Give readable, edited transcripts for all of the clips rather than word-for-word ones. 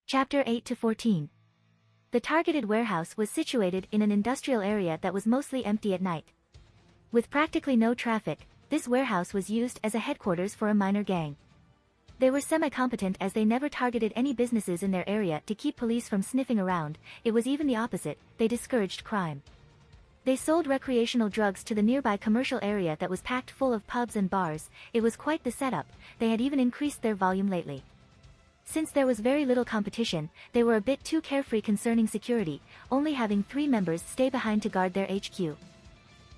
Chapter 8 to 14. The targeted warehouse was situated in an industrial area that was mostly empty at night. With practically no traffic, this warehouse was used as a headquarters for a minor gang. They were semi-competent as they never targeted any businesses in their area to keep police from sniffing around. It was even the opposite, they discouraged crime. They sold recreational drugs to the nearby commercial area that was packed full of pubs and bars. It was quite the setup. They had even increased their volume lately. Since there was very little competition, they were a bit too carefree concerning security, only having 3 members stay behind to guard their HQ.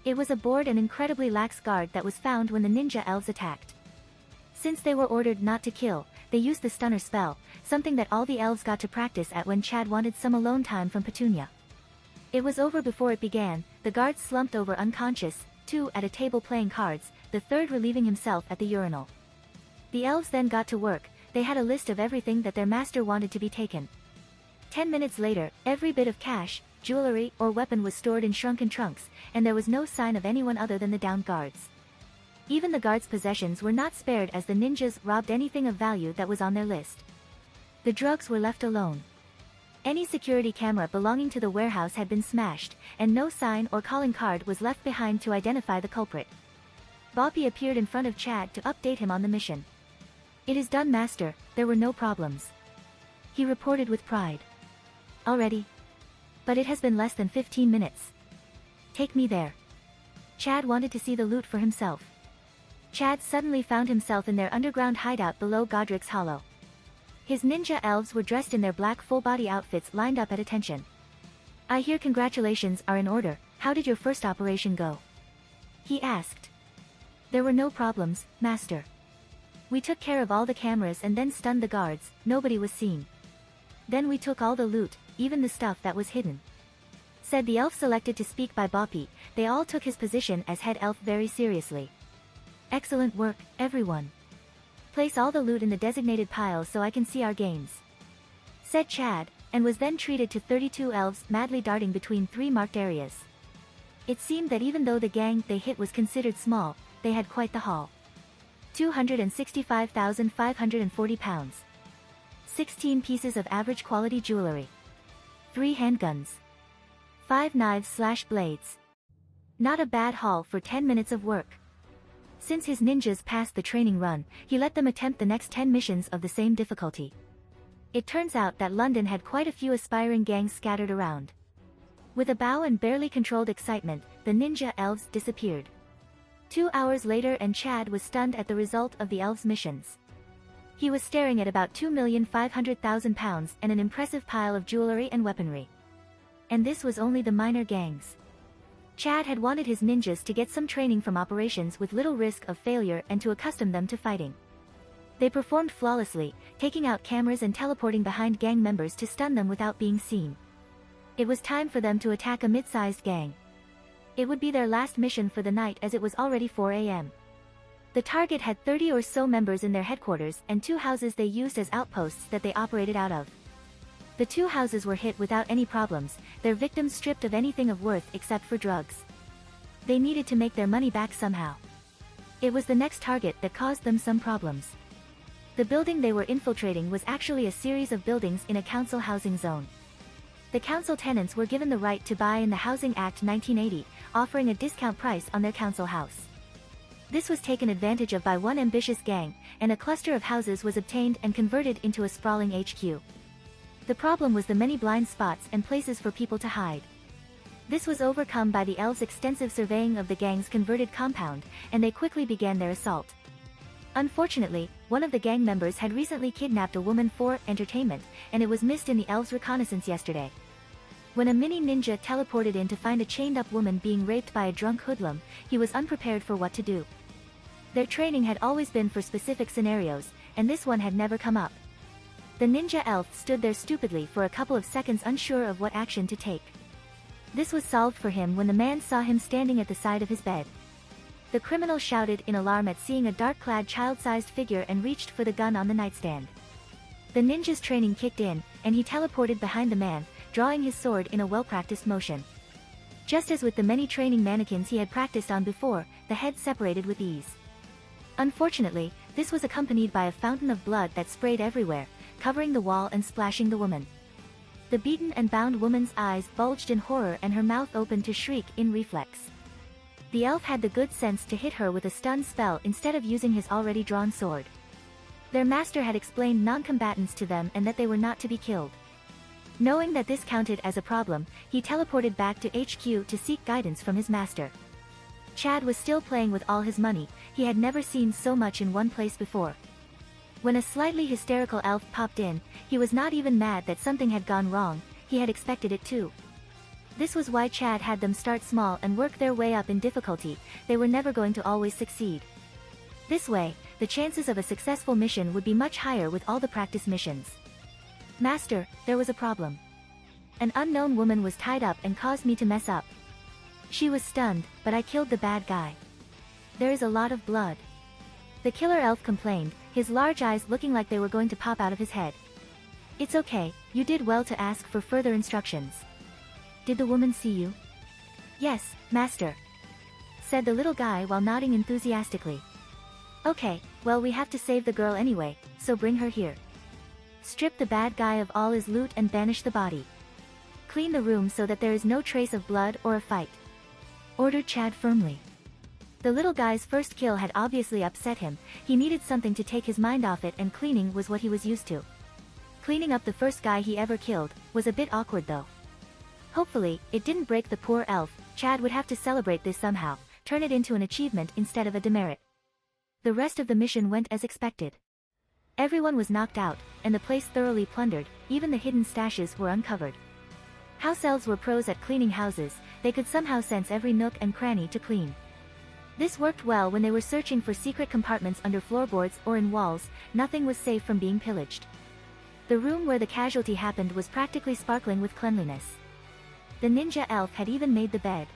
It was a bored and incredibly lax guard that was found when the ninja elves attacked. Since they were ordered not to kill, they used the stunner spell, something that all the elves got to practice at when Chad wanted some alone time from Petunia. It was over before it began. The guards slumped over unconscious, 2 at a table playing cards, the 3rd relieving himself at the urinal. The elves then got to work. They had a list of everything that their master wanted to be taken. 10 minutes later, every bit of cash, jewelry, or weapon was stored in shrunken trunks, and there was no sign of anyone other than the downed guards. Even the guards' possessions were not spared as the ninjas robbed anything of value that was on their list. The drugs were left alone. Any security camera belonging to the warehouse had been smashed, and no sign or calling card was left behind to identify the culprit. Boppy appeared in front of Chad to update him on the mission. "It is done, Master, there were no problems," he reported with pride. "Already? But it has been less than 15 minutes. Take me there." Chad wanted to see the loot for himself. Chad suddenly found himself in their underground hideout below Godric's Hollow. His ninja elves were dressed in their black full-body outfits lined up at attention. "I hear congratulations are in order. How did your first operation go?" he asked. "There were no problems, Master. We took care of all the cameras and then stunned the guards. Nobody was seen. Then we took all the loot, even the stuff that was hidden," said the elf selected to speak by Boppy. They all took his position as head elf very seriously. "Excellent work, everyone. Place all the loot in the designated pile so I can see our gains," said Chad, and was then treated to 32 elves madly darting between 3 marked areas. It seemed that even though the gang they hit was considered small, they had quite the haul. 265,540 pounds. 16 pieces of average quality jewelry. 3 handguns. 5 knives/blades. Not a bad haul for 10 minutes of work. Since his ninjas passed the training run, he let them attempt the next 10 missions of the same difficulty. It turns out that London had quite a few aspiring gangs scattered around. With a bow and barely controlled excitement, the ninja elves disappeared. 2 hours later and Chad was stunned at the result of the elves' missions. He was staring at about 2,500,000 pounds and an impressive pile of jewelry and weaponry. And this was only the minor gangs. Chad had wanted his ninjas to get some training from operations with little risk of failure and to accustom them to fighting. They performed flawlessly, taking out cameras and teleporting behind gang members to stun them without being seen. It was time for them to attack a mid-sized gang. It would be their last mission for the night as it was already 4 a.m. The target had 30 or so members in their headquarters and 2 houses they used as outposts that they operated out of. The 2 houses were hit without any problems, their victims stripped of anything of worth except for drugs. They needed to make their money back somehow. It was the next target that caused them some problems. The building they were infiltrating was actually a series of buildings in a council housing zone. The council tenants were given the right to buy in the Housing Act 1980, offering a discount price on their council house. This was taken advantage of by one ambitious gang, and a cluster of houses was obtained and converted into a sprawling HQ. The problem was the many blind spots and places for people to hide. This was overcome by the elves' extensive surveying of the gang's converted compound, and they quickly began their assault. Unfortunately, one of the gang members had recently kidnapped a woman for entertainment, and it was missed in the elves' reconnaissance yesterday. When a mini ninja teleported in to find a chained-up woman being raped by a drunk hoodlum, he was unprepared for what to do. Their training had always been for specific scenarios, and this one had never come up. The ninja elf stood there stupidly for a couple of seconds unsure of what action to take. This was solved for him when the man saw him standing at the side of his bed. The criminal shouted in alarm at seeing a dark-clad child-sized figure and reached for the gun on the nightstand. The ninja's training kicked in, and he teleported behind the man, drawing his sword in a well-practiced motion. Just as with the many training mannequins he had practiced on before, the head separated with ease. Unfortunately, this was accompanied by a fountain of blood that sprayed everywhere. covering the wall and splashing the woman. The beaten and bound woman's eyes bulged in horror and her mouth opened to shriek in reflex. The elf had the good sense to hit her with a stun spell instead of using his already drawn sword. Their master had explained non-combatants to them and that they were not to be killed. Knowing that this counted as a problem, he teleported back to HQ to seek guidance from his master. Chad was still playing with all his money. He had never seen so much in one place before. When a slightly hysterical elf popped in, he was not even mad that something had gone wrong, he had expected it too. This was why Chad had them start small and work their way up in difficulty. They were never going to always succeed. This way, the chances of a successful mission would be much higher with all the practice missions. Master, there was a problem. An unknown woman was tied up and caused me to mess up. She was stunned, but I killed the bad guy. There is a lot of blood. The killer elf complained, his large eyes looking like they were going to pop out of his head. It's okay, you did well to ask for further instructions. Did the woman see you? Yes, master, said the little guy while nodding enthusiastically. Okay, well we have to save the girl anyway, so bring her here. Strip the bad guy of all his loot and banish the body. Clean the room so that there is no trace of blood or a fight, ordered Chad firmly. The little guy's first kill had obviously upset him. He needed something to take his mind off it, and cleaning was what he was used to. Cleaning up the first guy he ever killed was a bit awkward though. Hopefully, it didn't break the poor elf. Chad would have to celebrate this somehow, turn it into an achievement instead of a demerit. The rest of the mission went as expected. Everyone was knocked out, and the place thoroughly plundered. Even the hidden stashes were uncovered. House elves were pros at cleaning houses. They could somehow sense every nook and cranny to clean. This worked well when they were searching for secret compartments under floorboards or in walls. Nothing was safe from being pillaged. The room where the casualty happened was practically sparkling with cleanliness. The ninja elf had even made the bed.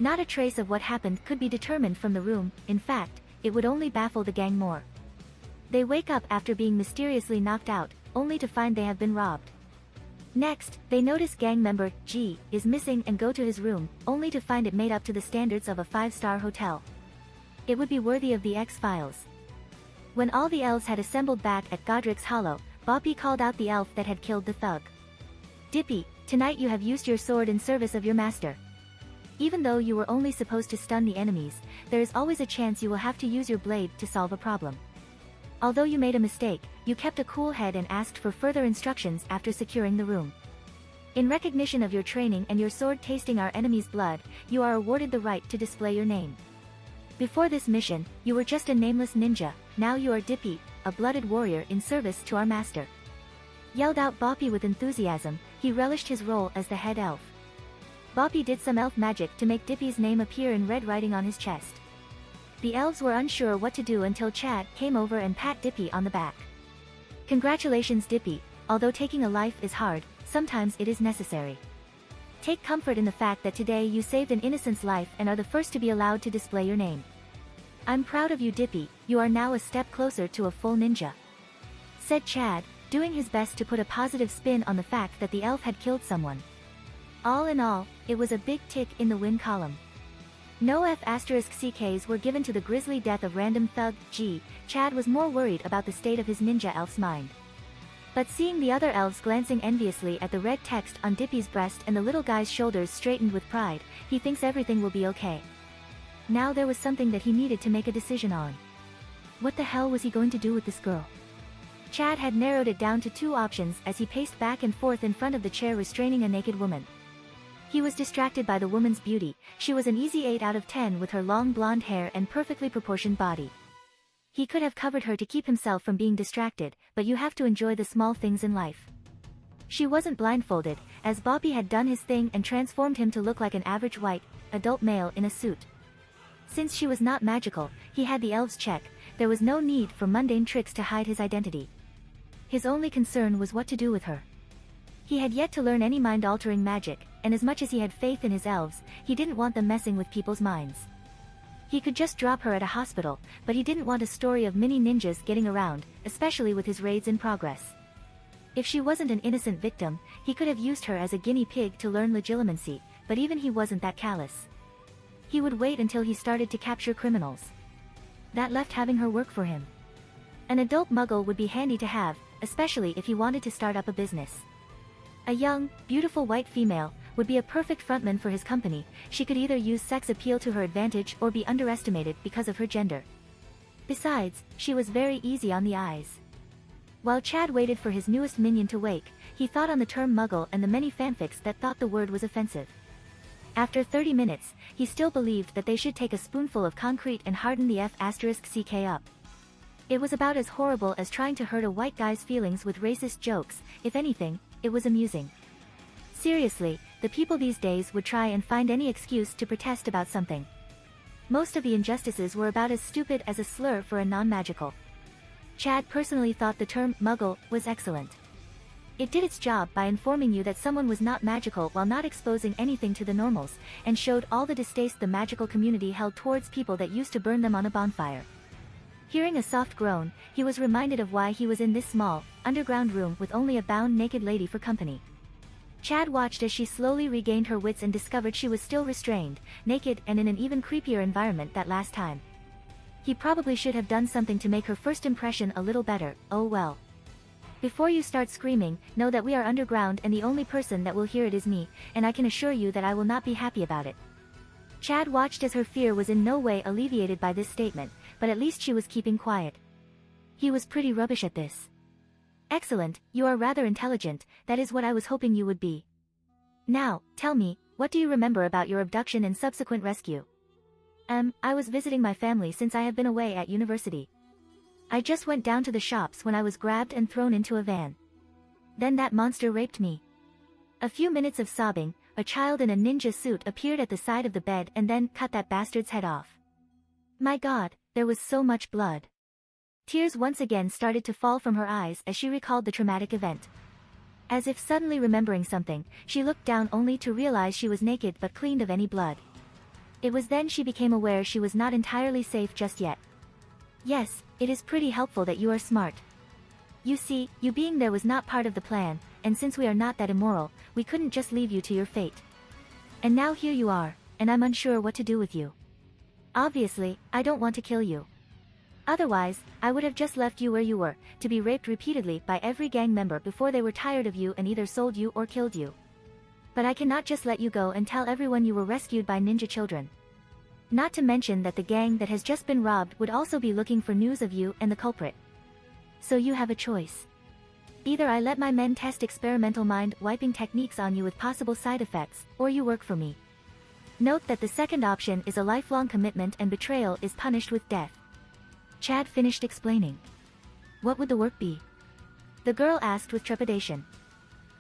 Not a trace of what happened could be determined from the room. In fact, it would only baffle the gang more. They wake up after being mysteriously knocked out, only to find they have been robbed. Next, they notice gang member G is missing and go to his room, only to find it made up to the standards of a 5-star hotel. It would be worthy of the X-Files. When all the elves had assembled back at Godric's Hollow, Boppy called out the elf that had killed the thug. Dippy, tonight you have used your sword in service of your master. Even though you were only supposed to stun the enemies, there is always a chance you will have to use your blade to solve a problem. Although you made a mistake, you kept a cool head and asked for further instructions after securing the room. In recognition of your training and your sword tasting our enemy's blood, you are awarded the right to display your name. Before this mission, you were just a nameless ninja. Now you are Dippy, a blooded warrior in service to our master. Yelled out Boppy with enthusiasm. He relished his role as the head elf. Boppy did some elf magic to make Dippy's name appear in red writing on his chest. The elves were unsure what to do until Chad came over and pat Dippy on the back. Congratulations Dippy, although taking a life is hard, sometimes it is necessary. Take comfort in the fact that today you saved an innocent's life and are the first to be allowed to display your name. I'm proud of you Dippy, you are now a step closer to a full ninja, said Chad, doing his best to put a positive spin on the fact that the elf had killed someone. All in all, it was a big tick in the win column. No F***CKs were given to the grisly death of random thug G. Chad was more worried about the state of his ninja elf's mind. But seeing the other elves glancing enviously at the red text on Dippy's breast and the little guy's shoulders straightened with pride, he thinks everything will be okay. Now there was something that he needed to make a decision on. What the hell was he going to do with this girl? Chad had narrowed it down to 2 options as he paced back and forth in front of the chair restraining a naked woman. He was distracted by the woman's beauty. She was an easy 8 out of 10 with her long blonde hair and perfectly proportioned body. He could have covered her to keep himself from being distracted, but you have to enjoy the small things in life. She wasn't blindfolded, as Boppy had done his thing and transformed him to look like an average white, adult male in a suit. Since she was not magical, he had the elves check. There was no need for mundane tricks to hide his identity. His only concern was what to do with her. He had yet to learn any mind-altering magic, and as much as he had faith in his elves, he didn't want them messing with people's minds. He could just drop her at a hospital, but he didn't want a story of mini ninjas getting around, especially with his raids in progress. If she wasn't an innocent victim, he could have used her as a guinea pig to learn legilimency, but even he wasn't that callous. He would wait until he started to capture criminals. That left having her work for him. An adult muggle would be handy to have, especially if he wanted to start up a business. A young, beautiful white female would be a perfect frontman for his company. She could either use sex appeal to her advantage or be underestimated because of her gender. Besides, she was very easy on the eyes. While Chad waited for his newest minion to wake, he thought on the term muggle and the many fanfics that thought the word was offensive. After 30 minutes, he still believed that they should take a spoonful of concrete and harden the F***ck up. It was about as horrible as trying to hurt a white guy's feelings with racist jokes. If anything, it was amusing. Seriously, the people these days would try and find any excuse to protest about something. Most of the injustices were about as stupid as a slur for a non-magical. Chad personally thought the term muggle was excellent. It did its job by informing you that someone was not magical while not exposing anything to the normals, and showed all the distaste the magical community held towards people that used to burn them on a bonfire. Hearing a soft groan, he was reminded of why he was in this small, underground room with only a bound naked lady for company. Chad watched as she slowly regained her wits and discovered she was still restrained, naked and in an even creepier environment that last time. He probably should have done something to make her first impression a little better. Oh well. Before you start screaming, know that we are underground and the only person that will hear it is me, and I can assure you that I will not be happy about it. Chad watched as her fear was in no way alleviated by this statement, but at least she was keeping quiet. He was pretty rubbish at this. Excellent, you are rather intelligent, that is what I was hoping you would be. Now, tell me, what do you remember about your abduction and subsequent rescue? I was visiting my family since I have been away at university. I just went down to the shops when I was grabbed and thrown into a van. Then that monster raped me. A few minutes of sobbing, a child in a ninja suit appeared at the side of the bed and then cut that bastard's head off. My God, there was so much blood. Tears once again started to fall from her eyes as she recalled the traumatic event. As if suddenly remembering something, she looked down only to realize she was naked but cleaned of any blood. It was then she became aware she was not entirely safe just yet. Yes, it is pretty helpful that you are smart. You see, you being there was not part of the plan, and since we are not that immoral, we couldn't just leave you to your fate. And now here you are, and I'm unsure what to do with you. Obviously, I don't want to kill you. Otherwise, I would have just left you where you were, to be raped repeatedly by every gang member before they were tired of you and either sold you or killed you. But I cannot just let you go and tell everyone you were rescued by ninja children. Not to mention that the gang that has just been robbed would also be looking for news of you and the culprit. So you have a choice. Either I let my men test experimental mind-wiping techniques on you with possible side effects, or you work for me. Note that the second option is a lifelong commitment and betrayal is punished with death. Chad finished explaining. What would the work be? The girl asked with trepidation.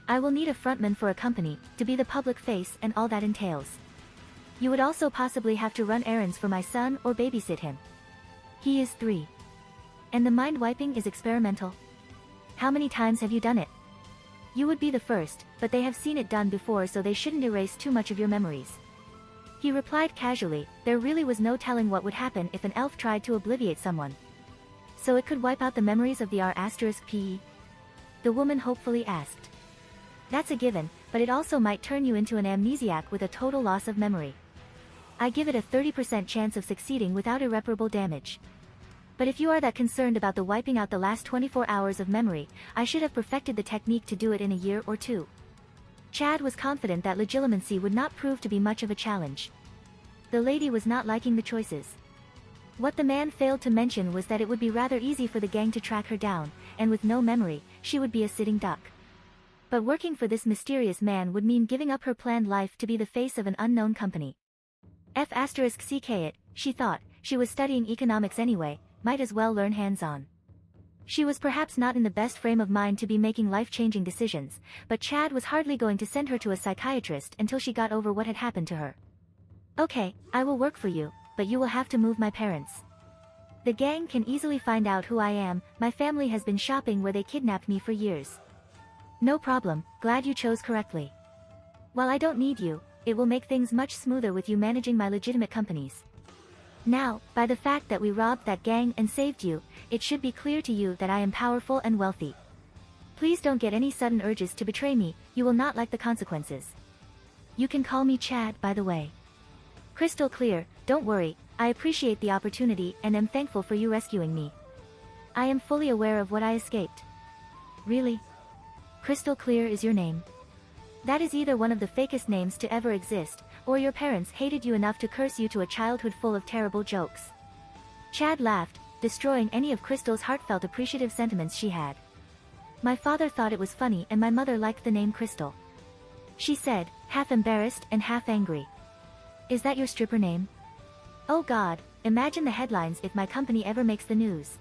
I will need a frontman for a company, to be the public face and all that entails. You would also possibly have to run errands for my son or babysit him. He is 3. And the mind wiping is experimental? How many times have you done it? You would be the first, but they have seen it done before so they shouldn't erase too much of your memories. He replied casually, there really was no telling what would happen if an elf tried to obliviate someone. So it could wipe out the memories of the R***P? The woman hopefully asked. That's a given, but it also might turn you into an amnesiac with a total loss of memory. I give it a 30% chance of succeeding without irreparable damage. But if you are that concerned about the wiping out the last 24 hours of memory, I should have perfected the technique to do it in a year or 2. Chad was confident that legitimacy would not prove to be much of a challenge. The lady was not liking the choices. What the man failed to mention was that it would be rather easy for the gang to track her down, and with no memory, she would be a sitting duck. But working for this mysterious man would mean giving up her planned life to be the face of an unknown company. F***ck it, she thought, she was studying economics anyway, might as well learn hands-on. She was perhaps not in the best frame of mind to be making life-changing decisions, but Chad was hardly going to send her to a psychiatrist until she got over what had happened to her. Okay, I will work for you, but you will have to move my parents. The gang can easily find out who I am, my family has been shopping where they kidnapped me for years. No problem, glad you chose correctly. While I don't need you, it will make things much smoother with you managing my legitimate companies. Now, by the fact that we robbed that gang and saved you, it should be clear to you that I am powerful and wealthy. Please don't get any sudden urges to betray me, you will not like the consequences. You can call me Chad, by the way. Crystal clear, don't worry, I appreciate the opportunity and am thankful for you rescuing me. I am fully aware of what I escaped. Really? Crystal Clear is your name? That is either one of the fakest names to ever exist, or your parents hated you enough to curse you to a childhood full of terrible jokes. Chad laughed, destroying any of Crystal's heartfelt appreciative sentiments she had. My father thought it was funny and my mother liked the name Crystal. She said, half embarrassed and half angry. Is that your stripper name? Oh God, imagine the headlines if my company ever makes the news.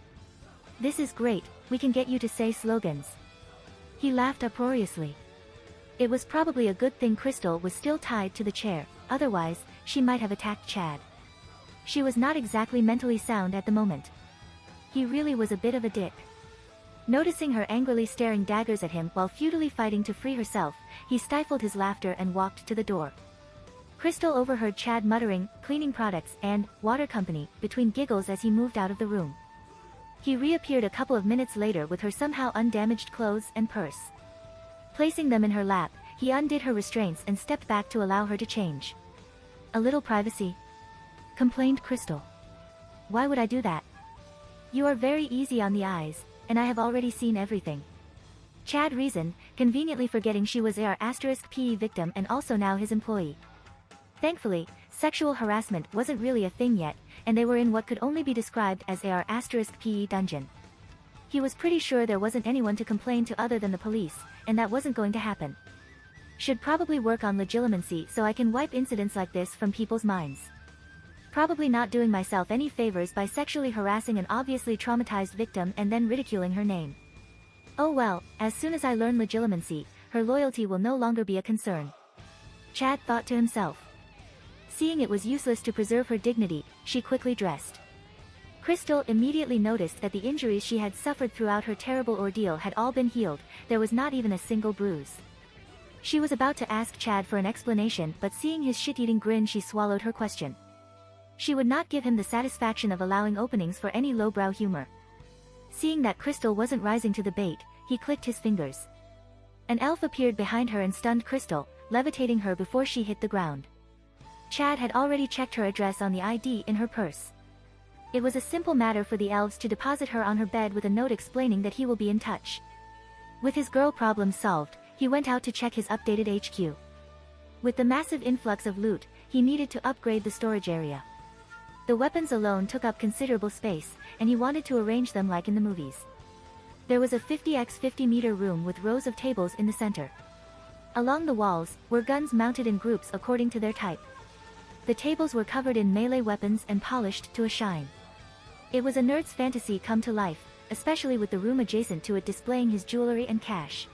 This is great, we can get you to say slogans. He laughed uproariously. It was probably a good thing Crystal was still tied to the chair, otherwise, she might have attacked Chad. She was not exactly mentally sound at the moment. He really was a bit of a dick. Noticing her angrily staring daggers at him while futilely fighting to free herself, he stifled his laughter and walked to the door. Crystal overheard Chad muttering, cleaning products, and water company, between giggles as he moved out of the room. He reappeared a couple of minutes later with her somehow undamaged clothes and purse. Placing them in her lap, he undid her restraints and stepped back to allow her to change. A little privacy? Complained Crystal. Why would I do that? You are very easy on the eyes, and I have already seen everything. Chad reasoned, conveniently forgetting she was AR*PE victim and also now his employee. Thankfully, sexual harassment wasn't really a thing yet, and they were in what could only be described as AR*PE dungeon. He was pretty sure there wasn't anyone to complain to other than the police, and that wasn't going to happen. Should probably work on legitimacy so I can wipe incidents like this from people's minds. Probably not doing myself any favors by sexually harassing an obviously traumatized victim and then ridiculing her name. Oh well, as soon as I learn legitimacy, her loyalty will no longer be a concern. Chad thought to himself. Seeing it was useless to preserve her dignity, she quickly dressed. Crystal immediately noticed that the injuries she had suffered throughout her terrible ordeal had all been healed, there was not even a single bruise. She was about to ask Chad for an explanation, but seeing his shit-eating grin, she swallowed her question. She would not give him the satisfaction of allowing openings for any lowbrow humor. Seeing that Crystal wasn't rising to the bait, he clicked his fingers. An elf appeared behind her and stunned Crystal, levitating her before she hit the ground. Chad had already checked her address on the ID in her purse. It was a simple matter for the elves to deposit her on her bed with a note explaining that he will be in touch. With his girl problem solved, he went out to check his updated HQ. With the massive influx of loot, he needed to upgrade the storage area. The weapons alone took up considerable space, and he wanted to arrange them like in the movies. There was a 50x50 meter room with rows of tables in the center. Along the walls were guns mounted in groups according to their type. The tables were covered in melee weapons and polished to a shine. It was a nerd's fantasy come to life, especially with the room adjacent to it displaying his jewelry and cash.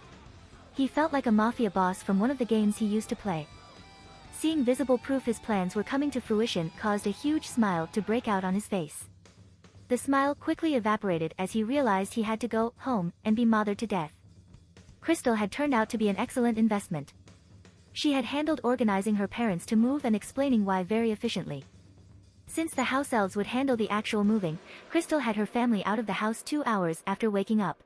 He felt like a mafia boss from one of the games he used to play. Seeing visible proof his plans were coming to fruition caused a huge smile to break out on his face. The smile quickly evaporated as he realized he had to go home and be mothered to death. Crystal had turned out to be an excellent investment. She had handled organizing her parents to move and explaining why very efficiently. Since the house elves would handle the actual moving, Crystal had her family out of the house 2 hours after waking up.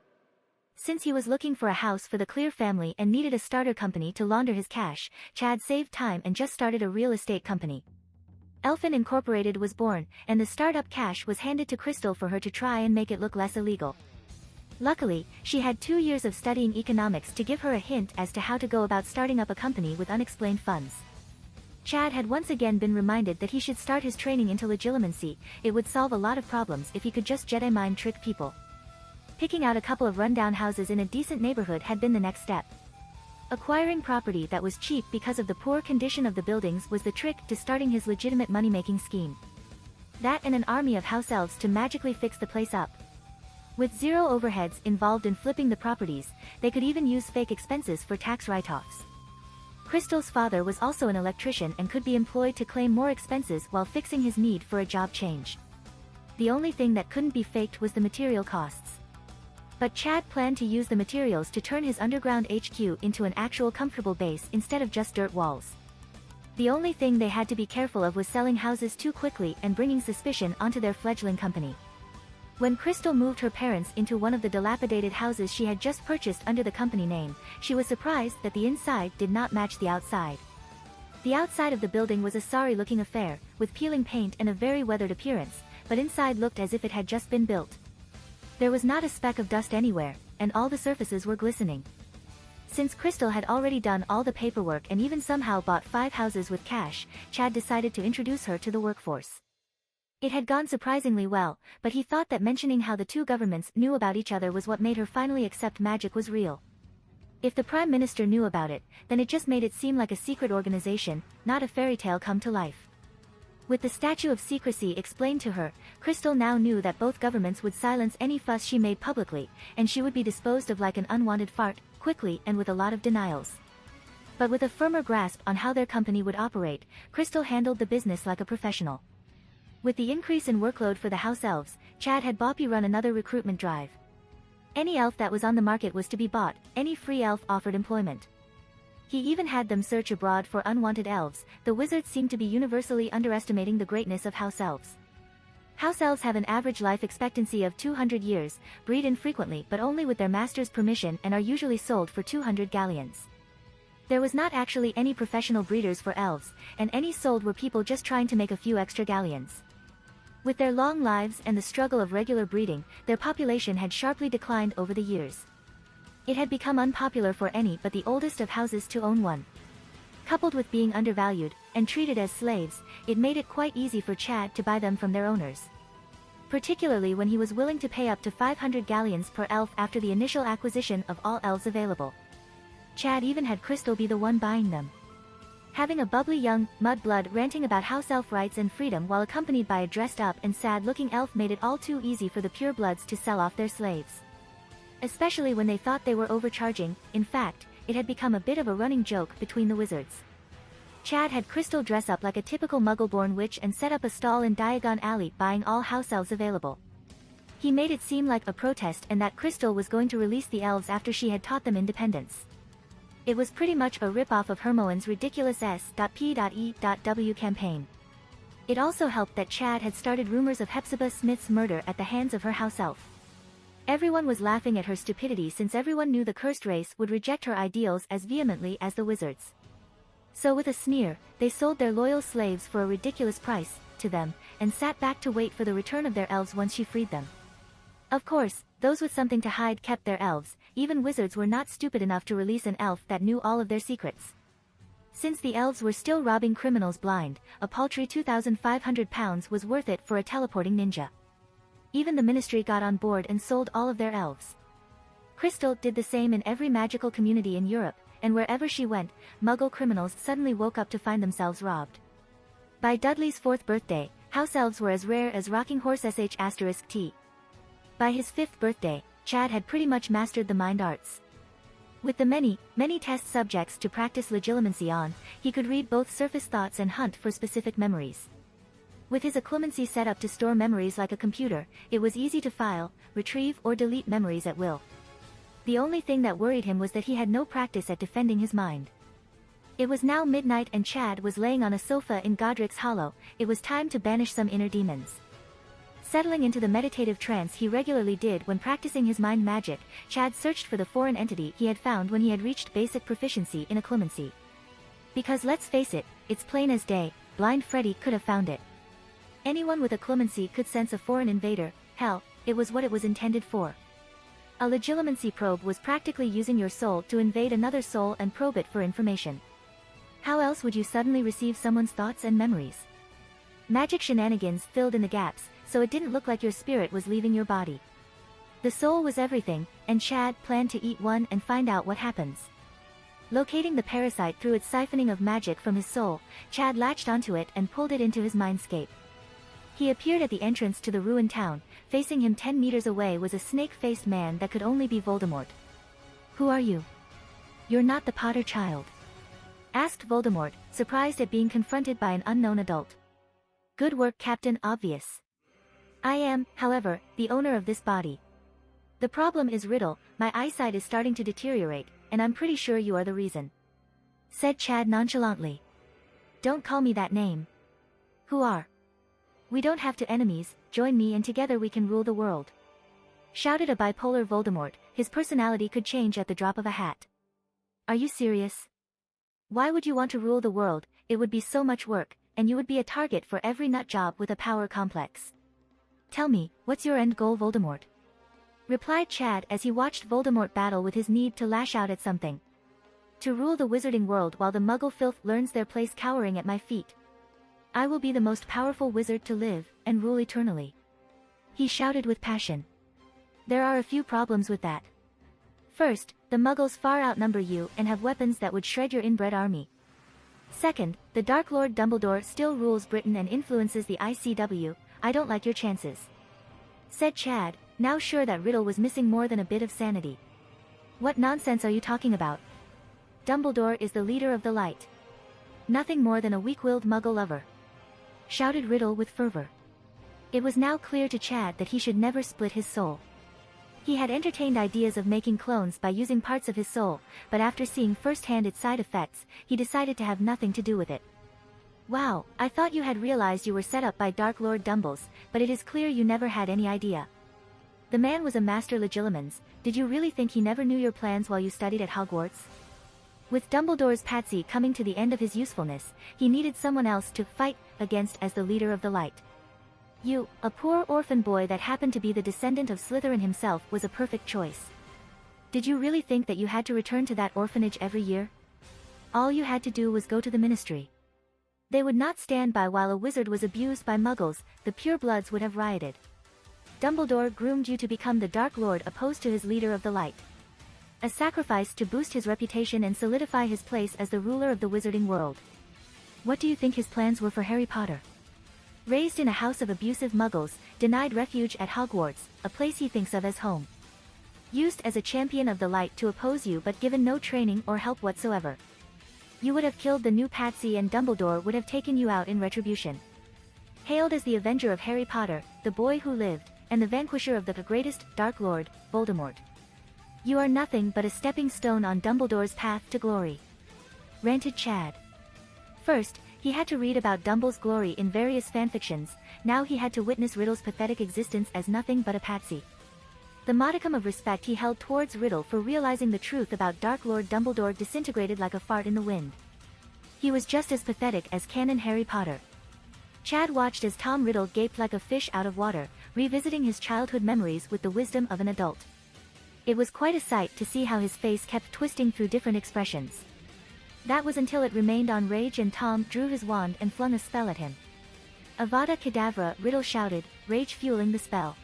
Since he was looking for a house for the Clear family and needed a starter company to launder his cash, Chad saved time and just started a real estate company. Elfin Incorporated was born, and the startup cash was handed to Crystal for her to try and make it look less illegal. Luckily, she had 2 years of studying economics to give her a hint as to how to go about starting up a company with unexplained funds. Chad had once again been reminded that he should start his training into legitimacy. It would solve a lot of problems if he could just Jedi mind trick people. Picking out a couple of rundown houses in a decent neighborhood had been the next step. Acquiring property that was cheap because of the poor condition of the buildings was the trick to starting his legitimate money-making scheme. That and an army of house elves to magically fix the place up. With zero overheads involved in flipping the properties, they could even use fake expenses for tax write-offs. Crystal's father was also an electrician and could be employed to claim more expenses while fixing his need for a job change. The only thing that couldn't be faked was the material costs. But Chad planned to use the materials to turn his underground HQ into an actual comfortable base instead of just dirt walls. The only thing they had to be careful of was selling houses too quickly and bringing suspicion onto their fledgling company. When Crystal moved her parents into one of the dilapidated houses she had just purchased under the company name, she was surprised that the inside did not match the outside. The outside of the building was a sorry-looking affair, with peeling paint and a very weathered appearance, but inside looked as if it had just been built. There was not a speck of dust anywhere, and all the surfaces were glistening. Since Crystal had already done all the paperwork and even somehow bought 5 houses with cash, Chad decided to introduce her to the workforce. It had gone surprisingly well, but he thought that mentioning how the two governments knew about each other was what made her finally accept magic was real. If the Prime Minister knew about it, then it just made it seem like a secret organization, not a fairy tale come to life. With the statute of secrecy explained to her, Crystal now knew that both governments would silence any fuss she made publicly, and she would be disposed of like an unwanted fart, quickly and with a lot of denials. But with a firmer grasp on how their company would operate, Crystal handled the business like a professional. With the increase in workload for the house elves, Chad had Boppy run another recruitment drive. Any elf that was on the market was to be bought, any free elf offered employment. He even had them search abroad for unwanted elves. The wizards seemed to be universally underestimating the greatness of house elves. House elves have an average life expectancy of 200 years, breed infrequently but only with their master's permission and are usually sold for 200 galleons. There was not actually any professional breeders for elves, and any sold were people just trying to make a few extra galleons. With their long lives and the struggle of regular breeding, their population had sharply declined over the years. It had become unpopular for any but the oldest of houses to own one. Coupled with being undervalued, and treated as slaves, it made it quite easy for Chad to buy them from their owners. Particularly when he was willing to pay up to 500 galleons per elf after the initial acquisition of all elves available. Chad even had Crystal be the one buying them. Having a bubbly young mudblood ranting about house elf rights and freedom while accompanied by a dressed-up and sad-looking elf made it all too easy for the purebloods to sell off their slaves. Especially when they thought they were overcharging. In fact, it had become a bit of a running joke between the wizards. Chad had Crystal dress up like a typical muggle-born witch and set up a stall in Diagon Alley buying all house elves available. He made it seem like a protest and that Crystal was going to release the elves after she had taught them independence. It was pretty much a rip-off of Hermione's ridiculous S.P.E.W. campaign. It also helped that Chad had started rumors of Hepzibah Smith's murder at the hands of her house elf. Everyone was laughing at her stupidity since everyone knew the cursed race would reject her ideals as vehemently as the wizards. So with a sneer, they sold their loyal slaves for a ridiculous price to them, and sat back to wait for the return of their elves once she freed them. Of course, those with something to hide kept their elves. Even wizards were not stupid enough to release an elf that knew all of their secrets. Since the elves were still robbing criminals blind, a paltry £2,500 was worth it for a teleporting ninja. Even the ministry got on board and sold all of their elves. Crystal did the same in every magical community in Europe, and wherever she went, Muggle criminals suddenly woke up to find themselves robbed. By Dudley's 4th birthday, house elves were as rare as rocking horse *T. By his 5th birthday, Chad had pretty much mastered the mind arts. With the many test subjects to practice legilimency on, he could read both surface thoughts and hunt for specific memories. With his occlumency set up to store memories like a computer, it was easy to file, retrieve or delete memories at will. The only thing that worried him was that he had no practice at defending his mind. It was now midnight and Chad was laying on a sofa in Godric's Hollow. It was time to banish some inner demons. Settling into the meditative trance he regularly did when practicing his mind magic, Chad searched for the foreign entity he had found when he had reached basic proficiency in occlumency. Because let's face it, it's plain as day, blind Freddy could have found it. Anyone with occlumency could sense a foreign invader. Hell, it was what it was intended for. A legilimency probe was practically using your soul to invade another soul and probe it for information. How else would you suddenly receive someone's thoughts and memories? Magic shenanigans filled in the gaps, so it didn't look like your spirit was leaving your body. The soul was everything, and Chad planned to eat one and find out what happens. Locating the parasite through its siphoning of magic from his soul, Chad latched onto it and pulled it into his mindscape. He appeared at the entrance to the ruined town. Facing him 10 meters away was a snake-faced man that could only be Voldemort. "Who are you?" "You're not the Potter child?" asked Voldemort, surprised at being confronted by an unknown adult. "Good work, Captain Obvious. I am, however, the owner of this body. The problem is Riddle, my eyesight is starting to deteriorate, and I'm pretty sure you are the reason," said Chad nonchalantly. "Don't call me that name." "Who are?" "We don't have to enemies, join me and together we can rule the world," shouted a bipolar Voldemort. His personality could change at the drop of a hat. "Are you serious? Why would you want to rule the world? It would be so much work, and you would be a target for every nutjob with a power complex. Tell me, what's your end goal, Voldemort?" replied Chad as he watched Voldemort battle with his need to lash out at something. To rule the wizarding world while the muggle filth learns their place cowering at my feet. I will be the most powerful wizard to live, and rule eternally. He shouted with passion. There are a few problems with that. First, the muggles far outnumber you and have weapons that would shred your inbred army. Second, the Dark Lord Dumbledore still rules Britain and influences the ICW. I don't like your chances. Said Chad, now sure that Riddle was missing more than a bit of sanity. What nonsense are you talking about? Dumbledore is the leader of the light. Nothing more than a weak-willed muggle lover. Shouted Riddle with fervor. It was now clear to Chad that he should never split his soul. He had entertained ideas of making clones by using parts of his soul, but after seeing firsthand its side effects, he decided to have nothing to do with it. Wow, I thought you had realized you were set up by Dark Lord Dumbles, but it is clear you never had any idea. The man was a master legilimens. Did you really think he never knew your plans while you studied at Hogwarts? With Dumbledore's patsy coming to the end of his usefulness, he needed someone else to fight against as the leader of the light. You, a poor orphan boy that happened to be the descendant of Slytherin himself, was a perfect choice. Did you really think that you had to return to that orphanage every year? All you had to do was go to the ministry. They would not stand by while a wizard was abused by muggles. The purebloods would have rioted. Dumbledore groomed you to become the Dark Lord opposed to his leader of the light. A sacrifice to boost his reputation and solidify his place as the ruler of the wizarding world. What do you think his plans were for Harry Potter? Raised in a house of abusive muggles, denied refuge at Hogwarts, a place he thinks of as home. Used as a champion of the light to oppose you but given no training or help whatsoever. You would have killed the new patsy and Dumbledore would have taken you out in retribution. Hailed as the avenger of Harry Potter, the boy who lived, and the vanquisher of the greatest Dark Lord, Voldemort. You are nothing but a stepping stone on Dumbledore's path to glory. Ranted Chad. First, he had to read about Dumbledore's glory in various fanfictions, now he had to witness Riddle's pathetic existence as nothing but a patsy. The modicum of respect he held towards Riddle for realizing the truth about Dark Lord Dumbledore disintegrated like a fart in the wind. He was just as pathetic as canon Harry Potter. Chad watched as Tom Riddle gaped like a fish out of water, revisiting his childhood memories with the wisdom of an adult. It was quite a sight to see how his face kept twisting through different expressions. That was until it remained on rage and Tom drew his wand and flung a spell at him. Avada Kedavra, Riddle shouted, rage fueling the spell.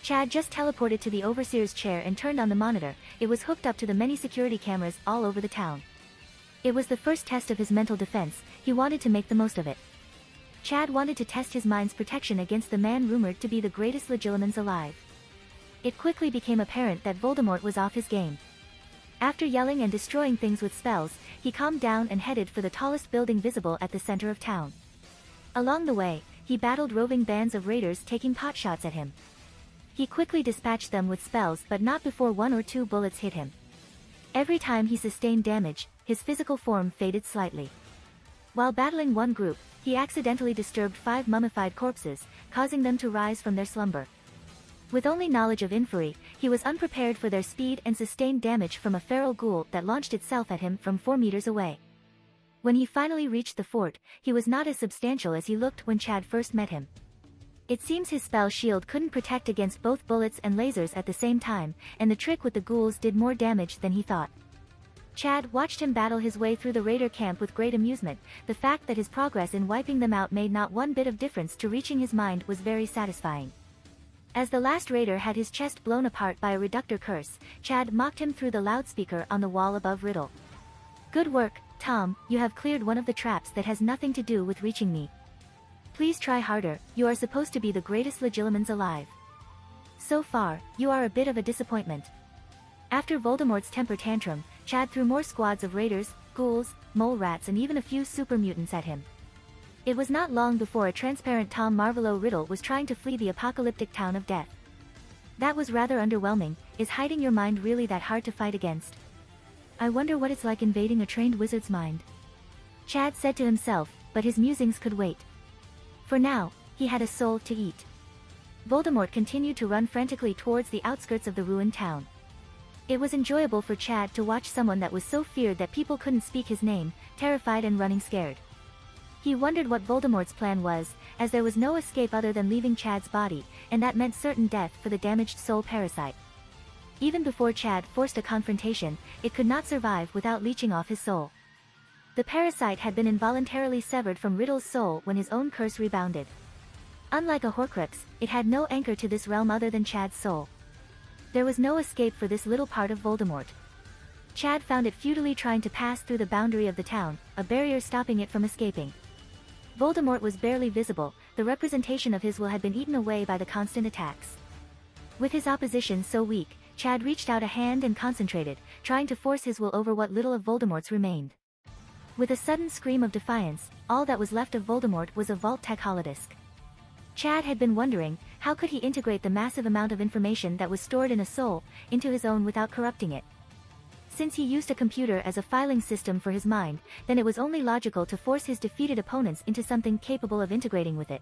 Chad just teleported to the overseer's chair and turned on the monitor. It was hooked up to the many security cameras all over the town. It was the first test of his mental defense. He wanted to make the most of it. Chad wanted to test his mind's protection against the man rumored to be the greatest legilimens alive. It quickly became apparent that Voldemort was off his game. After yelling and destroying things with spells, he calmed down and headed for the tallest building visible at the center of town. Along the way, he battled roving bands of raiders taking potshots at him. He quickly dispatched them with spells but not before 1 or 2 bullets hit him. Every time he sustained damage, his physical form faded slightly. While battling one group, he accidentally disturbed 5 mummified corpses, causing them to rise from their slumber. With only knowledge of Inferi, he was unprepared for their speed and sustained damage from a feral ghoul that launched itself at him from 4 meters away. When he finally reached the fort, he was not as substantial as he looked when Chad first met him. It seems his spell shield couldn't protect against both bullets and lasers at the same time, and the trick with the ghouls did more damage than he thought. Chad watched him battle his way through the raider camp with great amusement. The fact that his progress in wiping them out made not one bit of difference to reaching his mind was very satisfying. As the last raider had his chest blown apart by a reductor curse, Chad mocked him through the loudspeaker on the wall above Riddle. Good work, Tom, you have cleared one of the traps that has nothing to do with reaching me. Please try harder, you are supposed to be the greatest legilimens alive. So far, you are a bit of a disappointment. After Voldemort's temper tantrum, Chad threw more squads of raiders, ghouls, mole rats and even a few super mutants at him. It was not long before a transparent Tom Marvolo Riddle was trying to flee the apocalyptic town of death. That was rather underwhelming. Is hiding your mind really that hard to fight against? I wonder what it's like invading a trained wizard's mind. Chad said to himself, but his musings could wait. For now, he had a soul to eat. Voldemort continued to run frantically towards the outskirts of the ruined town. It was enjoyable for Chad to watch someone that was so feared that people couldn't speak his name, terrified and running scared. He wondered what Voldemort's plan was, as there was no escape other than leaving Chad's body, and that meant certain death for the damaged soul parasite. Even before Chad forced a confrontation, it could not survive without leeching off his soul. The parasite had been involuntarily severed from Riddle's soul when his own curse rebounded. Unlike a Horcrux, it had no anchor to this realm other than Chad's soul. There was no escape for this little part of Voldemort. Chad found it futilely trying to pass through the boundary of the town, a barrier stopping it from escaping. Voldemort was barely visible, the representation of his will had been eaten away by the constant attacks. With his opposition so weak, Chad reached out a hand and concentrated, trying to force his will over what little of Voldemort's remained. With a sudden scream of defiance, all that was left of Voldemort was a Vault-Tec holodisc. Chad had been wondering, how could he integrate the massive amount of information that was stored in a soul, into his own without corrupting it? Since he used a computer as a filing system for his mind, then it was only logical to force his defeated opponents into something capable of integrating with it.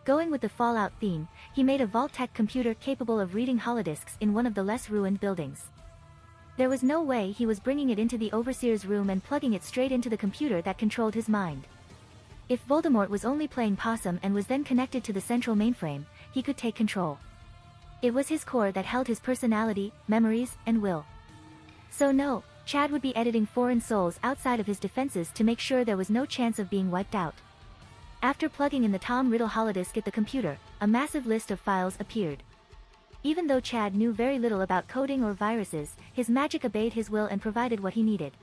Going with the Fallout theme, he made a Vault-Tec computer capable of reading holodiscs in one of the less ruined buildings. There was no way he was bringing it into the Overseer's room and plugging it straight into the computer that controlled his mind. If Voldemort was only playing possum and was then connected to the central mainframe, he could take control. It was his core that held his personality, memories, and will. So no, Chad would be editing foreign souls outside of his defenses to make sure there was no chance of being wiped out. After plugging in the Tom Riddle holodisc at the computer, a massive list of files appeared. Even though Chad knew very little about coding or viruses, his magic obeyed his will and provided what he needed.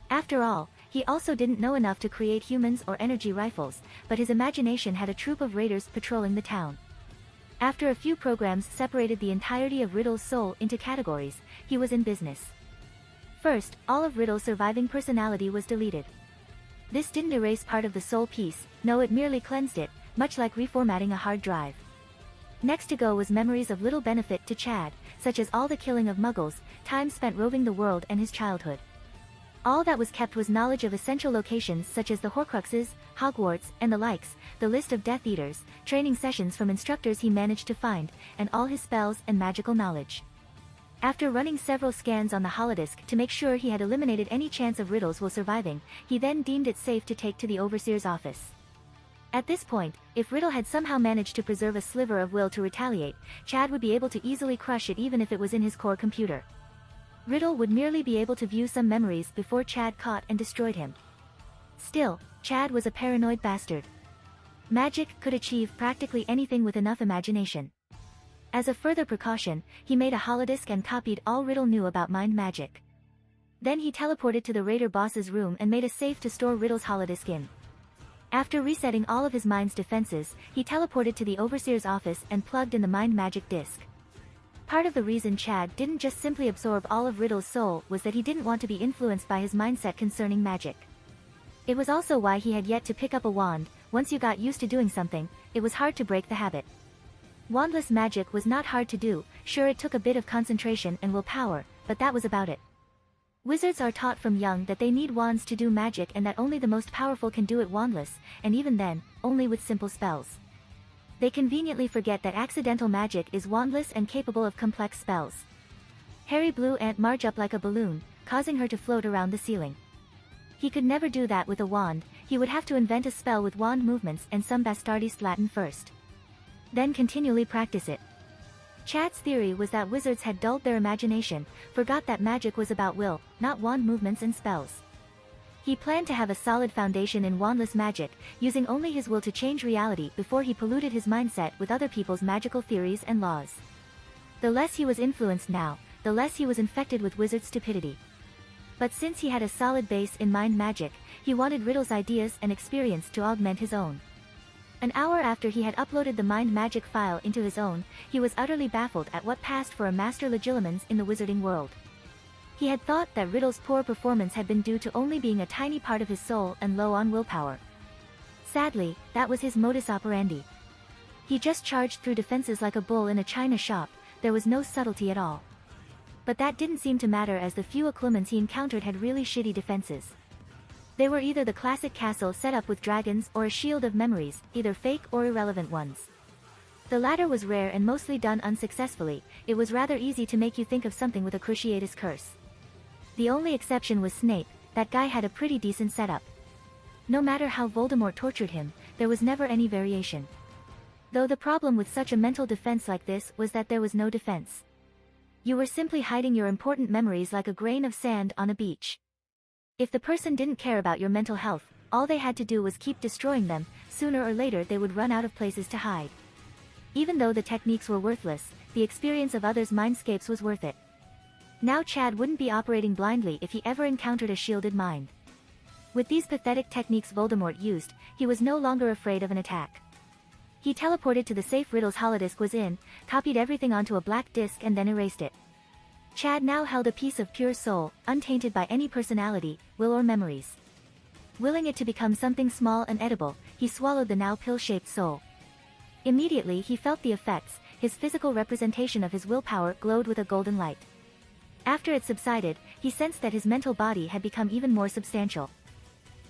After all, he also didn't know enough to create humans or energy rifles, but his imagination had a troop of raiders patrolling the town. After a few programs separated the entirety of Riddle's soul into categories, he was in business. First, all of Riddle's surviving personality was deleted. This didn't erase part of the soul piece, no, it merely cleansed it, much like reformatting a hard drive. Next to go was memories of little benefit to Chad, such as all the killing of Muggles, time spent roving the world and his childhood. All that was kept was knowledge of essential locations such as the Horcruxes, Hogwarts, and the likes, the list of Death Eaters, training sessions from instructors he managed to find, and all his spells and magical knowledge. After running several scans on the holodisc to make sure he had eliminated any chance of Riddle's will surviving, he then deemed it safe to take to the Overseer's office. At this point, if Riddle had somehow managed to preserve a sliver of will to retaliate, Chad would be able to easily crush it even if it was in his core computer. Riddle would merely be able to view some memories before Chad caught and destroyed him. Still, Chad was a paranoid bastard. Magic could achieve practically anything with enough imagination. As a further precaution, he made a holodisc and copied all Riddle knew about mind magic. Then he teleported to the raider boss's room and made a safe to store Riddle's holodisc in. After resetting all of his mind's defenses, he teleported to the Overseer's office and plugged in the mind magic disc. Part of the reason Chad didn't just simply absorb all of Riddle's soul was that he didn't want to be influenced by his mindset concerning magic. It was also why he had yet to pick up a wand. Once you got used to doing something, it was hard to break the habit. Wandless magic was not hard to do, sure it took a bit of concentration and willpower, but that was about it. Wizards are taught from young that they need wands to do magic and that only the most powerful can do it wandless, and even then, only with simple spells. They conveniently forget that accidental magic is wandless and capable of complex spells. Harry blew Aunt Marge up like a balloon, causing her to float around the ceiling. He could never do that with a wand, he would have to invent a spell with wand movements and some bastardized Latin first. Then continually practice it. Chad's theory was that wizards had dulled their imagination, forgot that magic was about will, not wand movements and spells. He planned to have a solid foundation in wandless magic, using only his will to change reality before he polluted his mindset with other people's magical theories and laws. The less he was influenced now, the less he was infected with wizard stupidity. But since he had a solid base in mind magic, he wanted Riddle's ideas and experience to augment his own. An hour after he had uploaded the mind magic file into his own, he was utterly baffled at what passed for a master legilimens in the wizarding world. He had thought that Riddle's poor performance had been due to only being a tiny part of his soul and low on willpower. Sadly, that was his modus operandi. He just charged through defenses like a bull in a china shop, there was no subtlety at all. But that didn't seem to matter as the few occlumens he encountered had really shitty defenses. They were either the classic castle set up with dragons or a shield of memories, either fake or irrelevant ones. The latter was rare and mostly done unsuccessfully, it was rather easy to make you think of something with a Cruciatus curse. The only exception was Snape, that guy had a pretty decent setup. No matter how Voldemort tortured him, there was never any variation. Though the problem with such a mental defense like this was that there was no defense. You were simply hiding your important memories like a grain of sand on a beach. If the person didn't care about your mental health, all they had to do was keep destroying them. Sooner or later they would run out of places to hide. Even though the techniques were worthless, the experience of others' mindscapes was worth it. Now Chad wouldn't be operating blindly if he ever encountered a shielded mind. With these pathetic techniques Voldemort used, he was no longer afraid of an attack. He teleported to the safe Riddle's holodisk was in, copied everything onto a black disk and then erased it. Chad now held a piece of pure soul, untainted by any personality, will or memories. Willing it to become something small and edible, he swallowed the now pill-shaped soul. Immediately he felt the effects, his physical representation of his willpower glowed with a golden light. After it subsided, he sensed that his mental body had become even more substantial.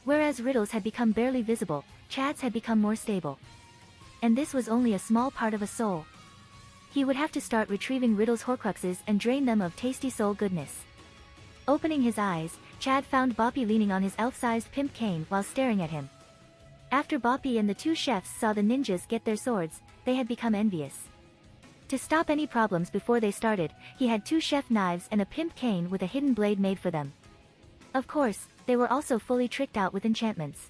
Whereas Riddle's had become barely visible, Chad's had become more stable. And this was only a small part of a soul. He would have to start retrieving Riddle's Horcruxes and drain them of tasty soul goodness. Opening his eyes, Chad found Boppy leaning on his elf-sized pimp cane while staring at him. After Boppy and the two chefs saw the ninjas get their swords, they had become envious. To stop any problems before they started, he had two chef knives and a pimp cane with a hidden blade made for them. Of course, they were also fully tricked out with enchantments.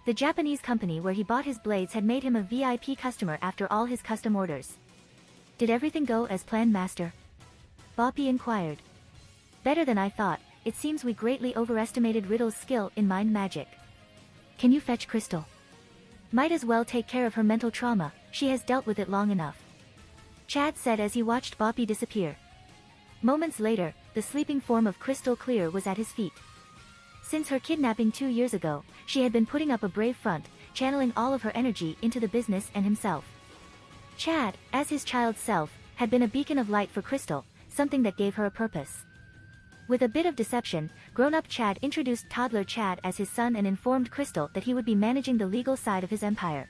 The Japanese company where he bought his blades had made him a VIP customer after all his custom orders. Did everything go as planned, Master? Boppy inquired. Better than I thought. It seems we greatly overestimated Riddle's skill in mind magic. Can you fetch Crystal? Might as well take care of her mental trauma, she has dealt with it long enough. Chad said as he watched Boppy disappear. Moments later, the sleeping form of Crystal Clear was at his feet. Since her kidnapping 2 years ago, she had been putting up a brave front, channeling all of her energy into the business and himself. Chad, as his child self, had been a beacon of light for Crystal, something that gave her a purpose. With a bit of deception, grown-up Chad introduced toddler Chad as his son and informed Crystal that he would be managing the legal side of his empire.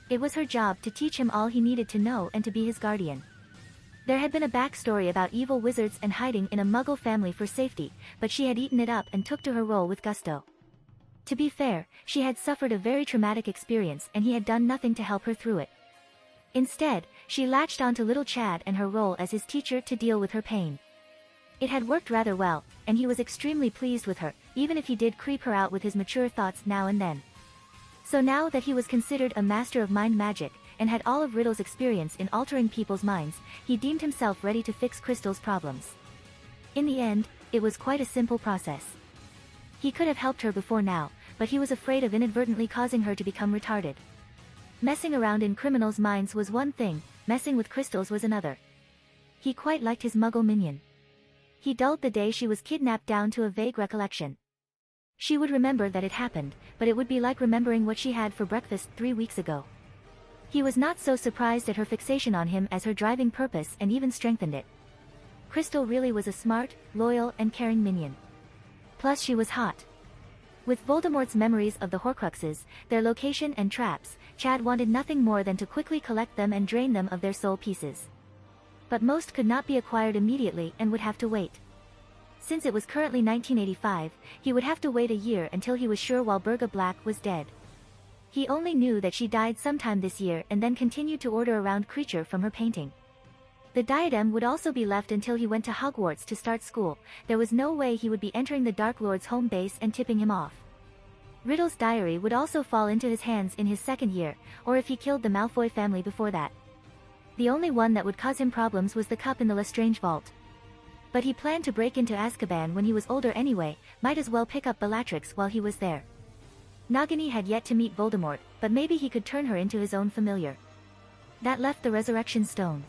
It was her job to teach him all he needed to know and to be his guardian. There had been a backstory about evil wizards and hiding in a Muggle family for safety, but she had eaten it up and took to her role with gusto. To be fair, she had suffered a very traumatic experience and he had done nothing to help her through it. Instead, she latched onto little Chad and her role as his teacher to deal with her pain. It had worked rather well, and he was extremely pleased with her, even if he did creep her out with his mature thoughts now and then. So now that he was considered a master of mind magic, and had all of Riddle's experience in altering people's minds, he deemed himself ready to fix Crystal's problems. In the end, it was quite a simple process. He could have helped her before now, but he was afraid of inadvertently causing her to become retarded. Messing around in criminals' minds was one thing, messing with Crystal's was another. He quite liked his Muggle minion. He dulled the day she was kidnapped down to a vague recollection. She would remember that it happened, but it would be like remembering what she had for breakfast 3 weeks ago. He was not so surprised at her fixation on him as her driving purpose and even strengthened it. Crystal really was a smart, loyal and caring minion. Plus she was hot. With Voldemort's memories of the Horcruxes, their location and traps, Chad wanted nothing more than to quickly collect them and drain them of their soul pieces. But most could not be acquired immediately and would have to wait. Since it was currently 1985, he would have to wait a year until he was sure Walburga Black was dead. He only knew that she died sometime this year and then continued to order around creature from her painting. The diadem would also be left until he went to Hogwarts to start school. There was no way he would be entering the Dark Lord's home base and tipping him off. Riddle's diary would also fall into his hands in his second year, or if he killed the Malfoy family before that. The only one that would cause him problems was the cup in the Lestrange vault. But he planned to break into Azkaban when he was older anyway, might as well pick up Bellatrix while he was there. Nagini had yet to meet Voldemort, but maybe he could turn her into his own familiar. That left the Resurrection Stone.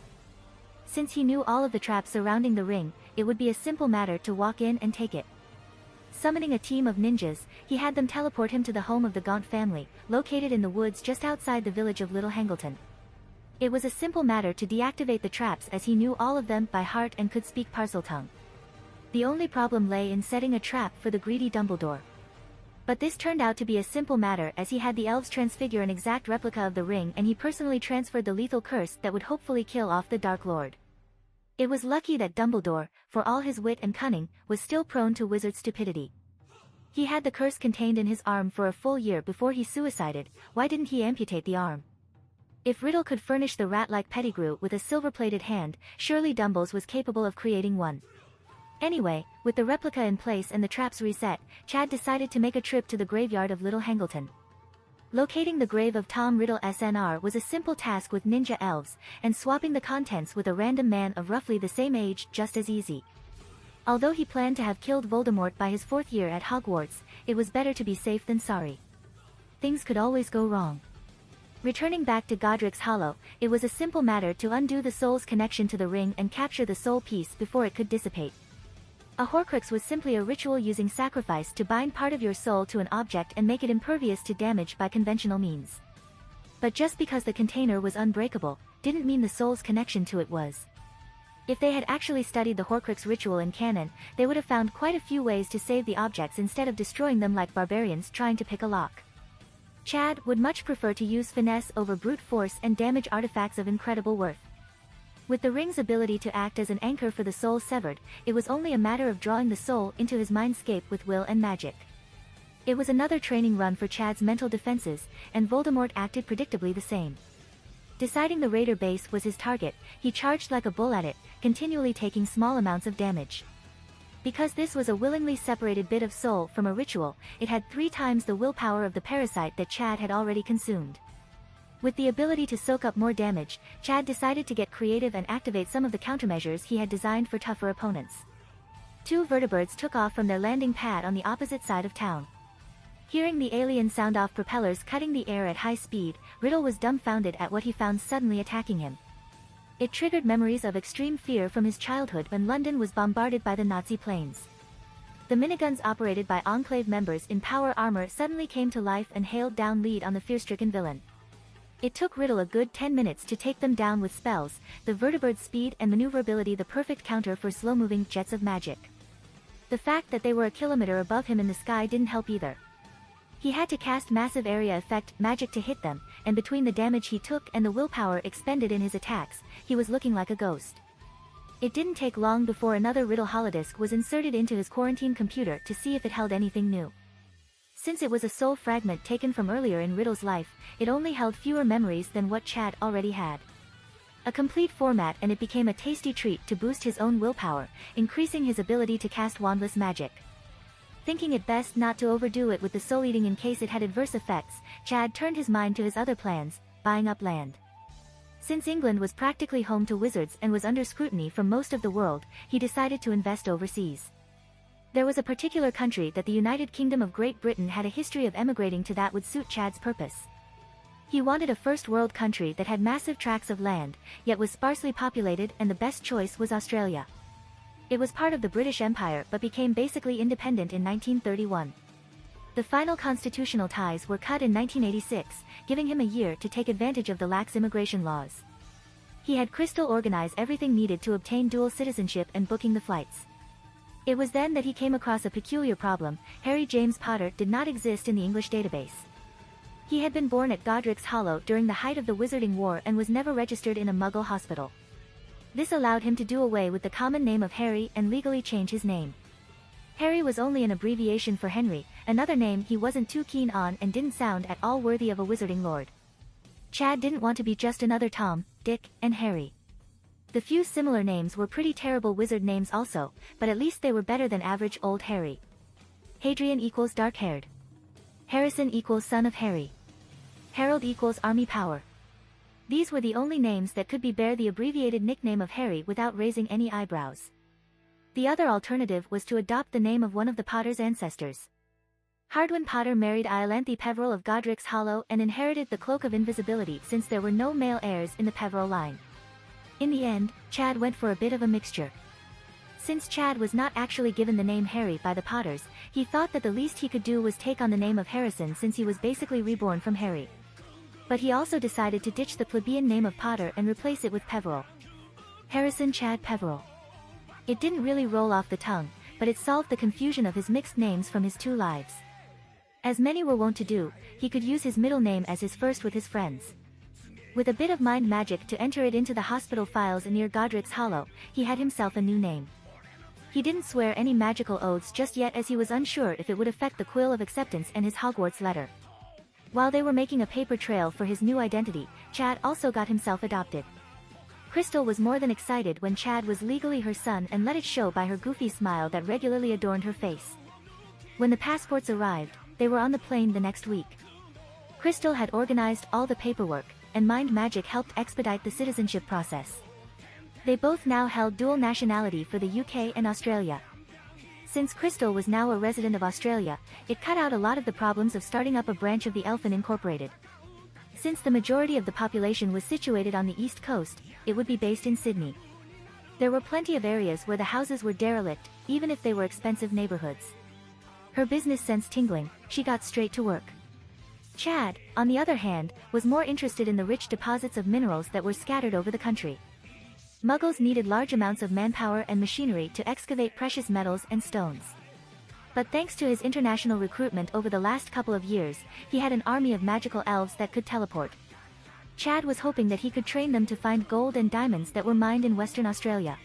Since he knew all of the traps surrounding the ring, it would be a simple matter to walk in and take it. Summoning a team of ninjas, he had them teleport him to the home of the Gaunt family, located in the woods just outside the village of Little Hangleton. It was a simple matter to deactivate the traps as he knew all of them by heart and could speak Parseltongue. The only problem lay in setting a trap for the greedy Dumbledore. But this turned out to be a simple matter as he had the elves transfigure an exact replica of the ring and he personally transferred the lethal curse that would hopefully kill off the Dark Lord. It was lucky that Dumbledore, for all his wit and cunning, was still prone to wizard stupidity. He had the curse contained in his arm for a full year before he suicided. Why didn't he amputate the arm? If Riddle could furnish the rat-like Pettigrew with a silver-plated hand, surely Dumbles was capable of creating one. Anyway, with the replica in place and the traps reset, Chad decided to make a trip to the graveyard of Little Hangleton. Locating the grave of Tom Riddle SNR was a simple task with ninja elves, and swapping the contents with a random man of roughly the same age just as easy. Although he planned to have killed Voldemort by his 4th year at Hogwarts, it was better to be safe than sorry. Things could always go wrong. Returning back to Godric's Hollow, it was a simple matter to undo the soul's connection to the ring and capture the soul piece before it could dissipate. A Horcrux was simply a ritual using sacrifice to bind part of your soul to an object and make it impervious to damage by conventional means. But just because the container was unbreakable, didn't mean the soul's connection to it was. If they had actually studied the Horcrux ritual in canon, they would have found quite a few ways to save the objects instead of destroying them like barbarians trying to pick a lock. Chad would much prefer to use finesse over brute force and damage artifacts of incredible worth. With the ring's ability to act as an anchor for the soul severed, it was only a matter of drawing the soul into his mindscape with will and magic. It was another training run for Chad's mental defenses, and Voldemort acted predictably the same. Deciding the raider base was his target, he charged like a bull at it, continually taking small amounts of damage. Because this was a willingly separated bit of soul from a ritual, it had 3 times the willpower of the parasite that Chad had already consumed. With the ability to soak up more damage, Chad decided to get creative and activate some of the countermeasures he had designed for tougher opponents. 2 vertibirds took off from their landing pad on the opposite side of town. Hearing the alien sound off propellers cutting the air at high speed, Riddle was dumbfounded at what he found suddenly attacking him. It triggered memories of extreme fear from his childhood when London was bombarded by the Nazi planes. The miniguns operated by Enclave members in power armor suddenly came to life and hailed down lead on the fear-stricken villain. It took Riddle a good 10 minutes to take them down with spells, the vertibird's speed and maneuverability the perfect counter for slow-moving jets of magic. The fact that they were a kilometer above him in the sky didn't help either. He had to cast massive area effect magic to hit them, and between the damage he took and the willpower expended in his attacks, he was looking like a ghost. It didn't take long before another Riddle holodisc was inserted into his quarantine computer to see if it held anything new. Since it was a soul fragment taken from earlier in Riddle's life, it only held fewer memories than what Chad already had. A complete format, and it became a tasty treat to boost his own willpower, increasing his ability to cast wandless magic. Thinking it best not to overdo it with the soul eating in case it had adverse effects, Chad turned his mind to his other plans, buying up land. Since England was practically home to wizards and was under scrutiny from most of the world, he decided to invest overseas. There was a particular country that the United Kingdom of Great Britain had a history of emigrating to that would suit Chad's purpose. He wanted a first world country that had massive tracts of land, yet was sparsely populated, and the best choice was Australia. It was part of the British Empire but became basically independent in 1931. The final constitutional ties were cut in 1986, giving him a year to take advantage of the lax immigration laws. He had Crystal organize everything needed to obtain dual citizenship and booking the flights. It was then that he came across a peculiar problem. Harry James Potter did not exist in the English database. He had been born at Godric's Hollow during the height of the Wizarding War and was never registered in a Muggle hospital. This allowed him to do away with the common name of Harry and legally change his name. Harry was only an abbreviation for Henry, another name he wasn't too keen on and didn't sound at all worthy of a wizarding lord. Chad didn't want to be just another Tom, Dick, and Harry. The few similar names were pretty terrible wizard names also, but at least they were better than average old Harry. Hadrian equals dark-haired. Harrison equals son of Harry. Harold equals army power. These were the only names that could bear the abbreviated nickname of Harry without raising any eyebrows. The other alternative was to adopt the name of one of the Potter's ancestors. Hardwin Potter married Iolanthe Peveril of Godric's Hollow and inherited the Cloak of Invisibility since there were no male heirs in the Peveril line. In the end, Chad went for a bit of a mixture. Since Chad was not actually given the name Harry by the Potters, he thought that the least he could do was take on the name of Harrison since he was basically reborn from Harry. But he also decided to ditch the plebeian name of Potter and replace it with Peveril. Harrison Chad Peveril. It didn't really roll off the tongue, but it solved the confusion of his mixed names from his 2 lives. As many were wont to do, he could use his middle name as his first with his friends. With a bit of mind magic to enter it into the hospital files near Godric's Hollow, he had himself a new name. He didn't swear any magical oaths just yet as he was unsure if it would affect the quill of acceptance and his Hogwarts letter. While they were making a paper trail for his new identity, Chad also got himself adopted. Crystal was more than excited when Chad was legally her son and let it show by her goofy smile that regularly adorned her face. When the passports arrived, they were on the plane the next week. Crystal had organized all the paperwork, and Mind Magic helped expedite the citizenship process. They both now held dual nationality for the UK and Australia. Since Crystal was now a resident of Australia, it cut out a lot of the problems of starting up a branch of the Elfin Incorporated. Since the majority of the population was situated on the East Coast, it would be based in Sydney. There were plenty of areas where the houses were derelict, even if they were expensive neighborhoods. Her business sense tingling, she got straight to work. Chad, on the other hand, was more interested in the rich deposits of minerals that were scattered over the country. Muggles needed large amounts of manpower and machinery to excavate precious metals and stones. But thanks to his international recruitment over the last couple of years, he had an army of magical elves that could teleport. Chad was hoping that he could train them to find gold and diamonds that were mined in Western Australia.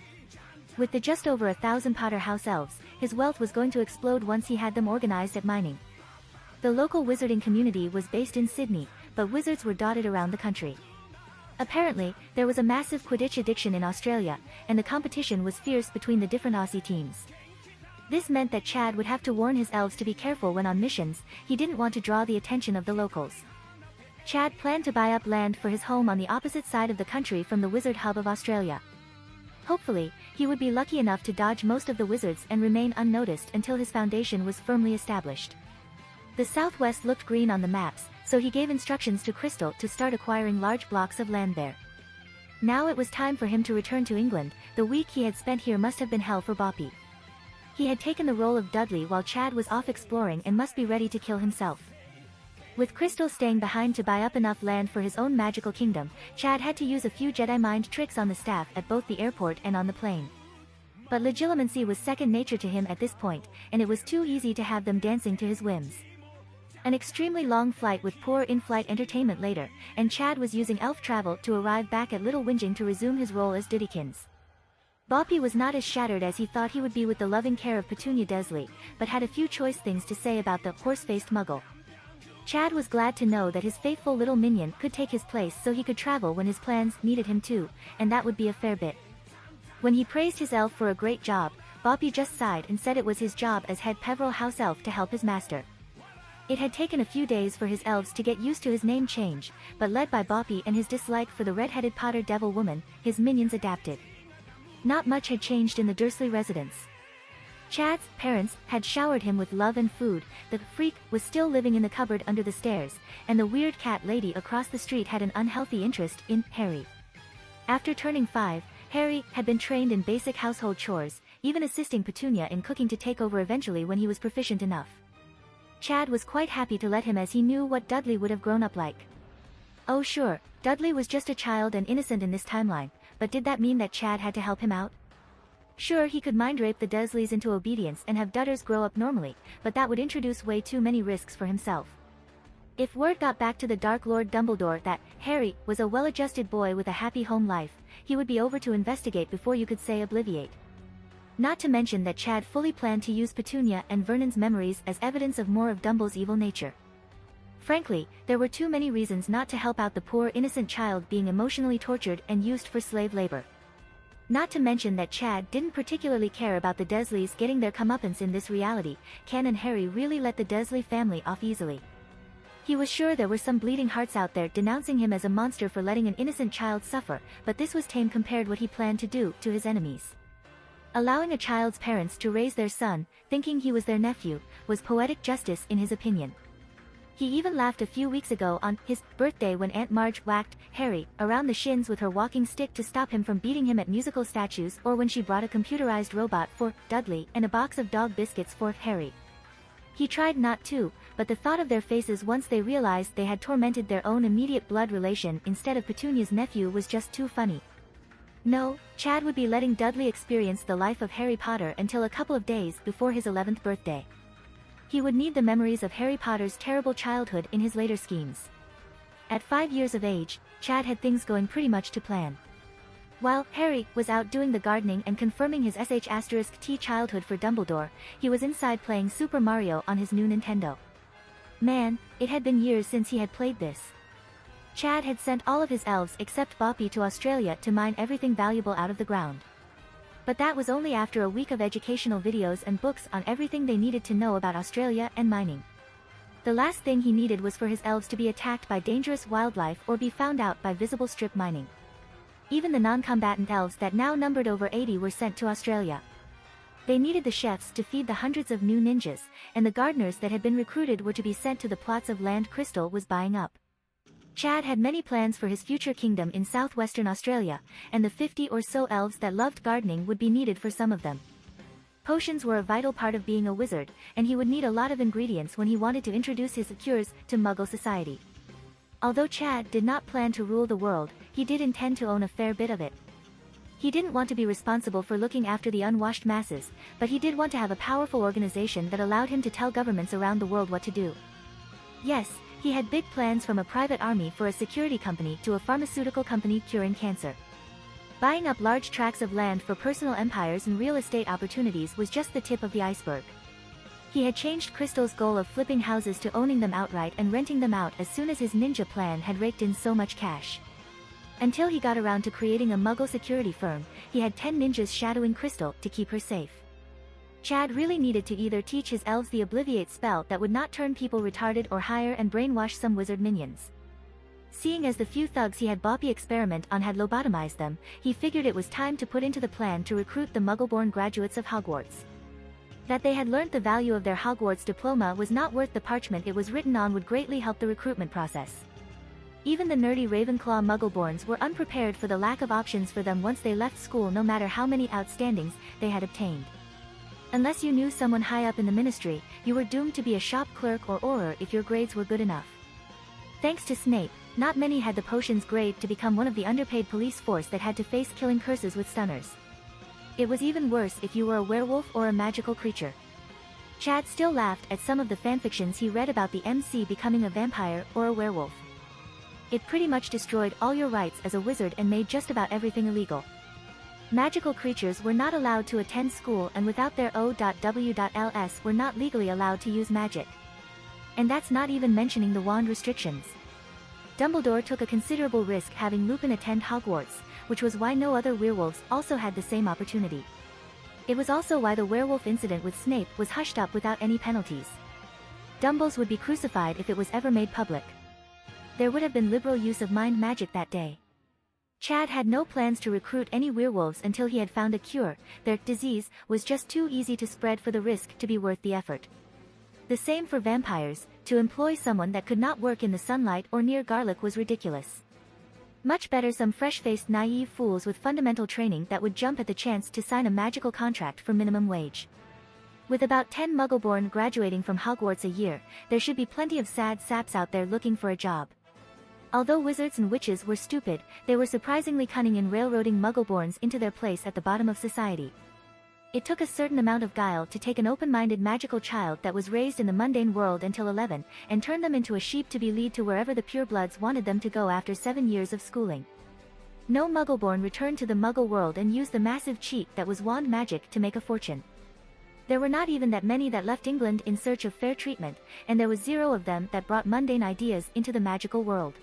With the just over 1,000 Potter House elves, his wealth was going to explode once he had them organized at mining. The local wizarding community was based in Sydney, but wizards were dotted around the country. Apparently, there was a massive Quidditch addiction in Australia, and the competition was fierce between the different Aussie teams. This meant that Chad would have to warn his elves to be careful when on missions. He didn't want to draw the attention of the locals. Chad planned to buy up land for his home on the opposite side of the country from the wizard hub of Australia. Hopefully, he would be lucky enough to dodge most of the wizards and remain unnoticed until his foundation was firmly established. The southwest looked green on the maps, so he gave instructions to Crystal to start acquiring large blocks of land there. Now it was time for him to return to England. The week he had spent here must have been hell for Boppy. He had taken the role of Dudley while Chad was off exploring and must be ready to kill himself. With Crystal staying behind to buy up enough land for his own magical kingdom, Chad had to use a few Jedi mind tricks on the staff at both the airport and on the plane. But legilimency was second nature to him at this point, and it was too easy to have them dancing to his whims. An extremely long flight with poor in-flight entertainment later, and Chad was using elf travel to arrive back at Little Whinging to resume his role as Didykins. Boppy was not as shattered as he thought he would be with the loving care of Petunia Desley, but had a few choice things to say about the horse-faced muggle. Chad was glad to know that his faithful little minion could take his place so he could travel when his plans needed him to, and that would be a fair bit. When he praised his elf for a great job, Boppy just sighed and said it was his job as head Peveril House elf to help his master. It had taken a few days for his elves to get used to his name change, but led by Boppy and his dislike for the red-headed Potter devil woman, his minions adapted. Not much had changed in the Dursley residence. Chad's parents had showered him with love and food, the freak was still living in the cupboard under the stairs, and the weird cat lady across the street had an unhealthy interest in Harry. After turning 5, Harry had been trained in basic household chores, even assisting Petunia in cooking to take over eventually when he was proficient enough. Chad was quite happy to let him as he knew what Dudley would have grown up like. Oh sure, Dudley was just a child and innocent in this timeline, but did that mean that Chad had to help him out? Sure, he could mind rape the Dursleys into obedience and have Dudders grow up normally, but that would introduce way too many risks for himself. If word got back to the Dark Lord Dumbledore that Harry was a well-adjusted boy with a happy home life, he would be over to investigate before you could say obliviate. Not to mention that Chad fully planned to use Petunia and Vernon's memories as evidence of more of Dumbledore's evil nature. Frankly, there were too many reasons not to help out the poor innocent child being emotionally tortured and used for slave labor. Not to mention that Chad didn't particularly care about the Dursleys getting their comeuppance in this reality. Ken and Harry really let the Dursley family off easily. He was sure there were some bleeding hearts out there denouncing him as a monster for letting an innocent child suffer, but this was tame compared what he planned to do to his enemies. Allowing a child's parents to raise their son, thinking he was their nephew, was poetic justice in his opinion. He even laughed a few weeks ago on his birthday when Aunt Marge whacked Harry around the shins with her walking stick to stop him from beating him at musical statues, or when she brought a computerized robot for Dudley and a box of dog biscuits for Harry. He tried not to, but the thought of their faces once they realized they had tormented their own immediate blood relation instead of Petunia's nephew was just too funny. No, Chad would be letting Dudley experience the life of Harry Potter until a couple of days before his 11th birthday. He would need the memories of Harry Potter's terrible childhood in his later schemes. At 5 years of age, Chad had things going pretty much to plan. While Harry was out doing the gardening and confirming his sh*t childhood for Dumbledore, he was inside playing Super Mario on his new Nintendo. Man, it had been years since he had played this. Chad had sent all of his elves except Boppy to Australia to mine everything valuable out of the ground. But that was only after a week of educational videos and books on everything they needed to know about Australia and mining. The last thing he needed was for his elves to be attacked by dangerous wildlife or be found out by visible strip mining. Even the non-combatant elves that now numbered over 80 were sent to Australia. They needed the chefs to feed the hundreds of new ninjas, and the gardeners that had been recruited were to be sent to the plots of land Crystal was buying up. Chad had many plans for his future kingdom in southwestern Australia, and the 50 or so elves that loved gardening would be needed for some of them. Potions were a vital part of being a wizard, and he would need a lot of ingredients when he wanted to introduce his cures to Muggle society. Although Chad did not plan to rule the world, he did intend to own a fair bit of it. He didn't want to be responsible for looking after the unwashed masses, but he did want to have a powerful organization that allowed him to tell governments around the world what to do. Yes, he had big plans, from a private army for a security company to a pharmaceutical company curing cancer. Buying up large tracts of land for personal empires and real estate opportunities was just the tip of the iceberg. He had changed Crystal's goal of flipping houses to owning them outright and renting them out as soon as his ninja plan had raked in so much cash. Until he got around to creating a Muggle security firm, he had 10 ninjas shadowing Crystal to keep her safe. Chad really needed to either teach his elves the Obliviate spell that would not turn people retarded or hire and brainwash some wizard minions. Seeing as the few thugs he had Boppy experiment on had lobotomized them, he figured it was time to put into the plan to recruit the Muggle-born graduates of Hogwarts. That they had learnt the value of their Hogwarts diploma was not worth the parchment it was written on would greatly help the recruitment process. Even the nerdy Ravenclaw Muggleborns were unprepared for the lack of options for them once they left school, no matter how many outstandings they had obtained. Unless you knew someone high up in the ministry, you were doomed to be a shop clerk or auror if your grades were good enough. Thanks to Snape, not many had the potions grade to become one of the underpaid police force that had to face killing curses with stunners. It was even worse if you were a werewolf or a magical creature. Chad still laughed at some of the fanfictions he read about the MC becoming a vampire or a werewolf. It pretty much destroyed all your rights as a wizard and made just about everything illegal. Magical creatures were not allowed to attend school, and without their O.W.Ls were not legally allowed to use magic. And that's not even mentioning the wand restrictions. Dumbledore took a considerable risk having Lupin attend Hogwarts, which was why no other werewolves also had the same opportunity. It was also why the werewolf incident with Snape was hushed up without any penalties. Dumbles would be crucified if it was ever made public. There would have been liberal use of mind magic that day. Chad had no plans to recruit any werewolves until he had found a cure. Their disease was just too easy to spread for the risk to be worth the effort. The same for vampires. To employ someone that could not work in the sunlight or near garlic was ridiculous. Much better some fresh-faced naive fools with fundamental training that would jump at the chance to sign a magical contract for minimum wage. With about 10 Muggleborn graduating from Hogwarts a year, there should be plenty of sad saps out there looking for a job. Although wizards and witches were stupid, they were surprisingly cunning in railroading Muggleborns into their place at the bottom of society. It took a certain amount of guile to take an open-minded magical child that was raised in the mundane world until 11, and turn them into a sheep to be led to wherever the purebloods wanted them to go after 7 years of schooling. No Muggleborn returned to the Muggle world and used the massive cheat that was wand magic to make a fortune. There were not even that many that left England in search of fair treatment, and there was 0 of them that brought mundane ideas into the magical world.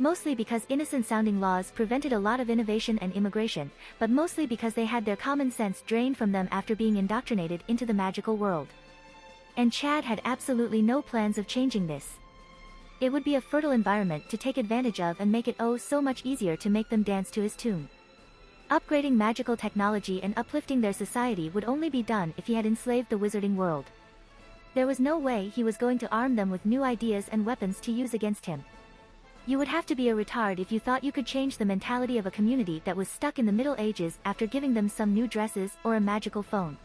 Mostly because innocent-sounding laws prevented a lot of innovation and immigration, but mostly because they had their common sense drained from them after being indoctrinated into the magical world. And Chad had absolutely no plans of changing this. It would be a fertile environment to take advantage of and make it oh so much easier to make them dance to his tune. Upgrading magical technology and uplifting their society would only be done if he had enslaved the wizarding world. There was no way he was going to arm them with new ideas and weapons to use against him. You would have to be a retard if you thought you could change the mentality of a community that was stuck in the Middle Ages after giving them some new dresses or a magical phone.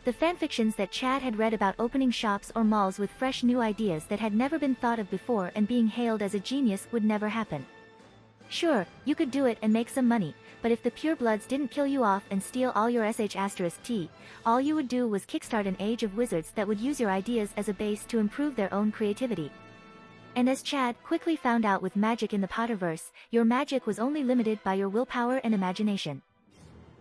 The fanfictions that Chad had read about opening shops or malls with fresh new ideas that had never been thought of before and being hailed as a genius would never happen. Sure, you could do it and make some money, but if the purebloods didn't kill you off and steal all your sh*t, all you would do was kickstart an age of wizards that would use your ideas as a base to improve their own creativity. And as Chad quickly found out with magic in the Potterverse, your magic was only limited by your willpower and imagination.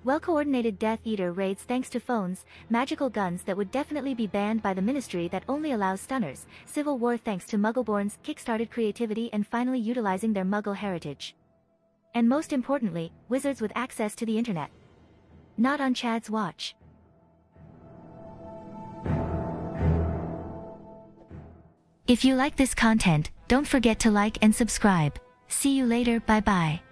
Well-coordinated Death Eater raids thanks to phones, magical guns that would definitely be banned by the Ministry that only allows stunners, civil war thanks to Muggleborn's kickstarted creativity and finally utilizing their Muggle heritage. And most importantly, wizards with access to the internet. Not on Chad's watch. If you like this content, don't forget to like and subscribe. See you later, bye bye.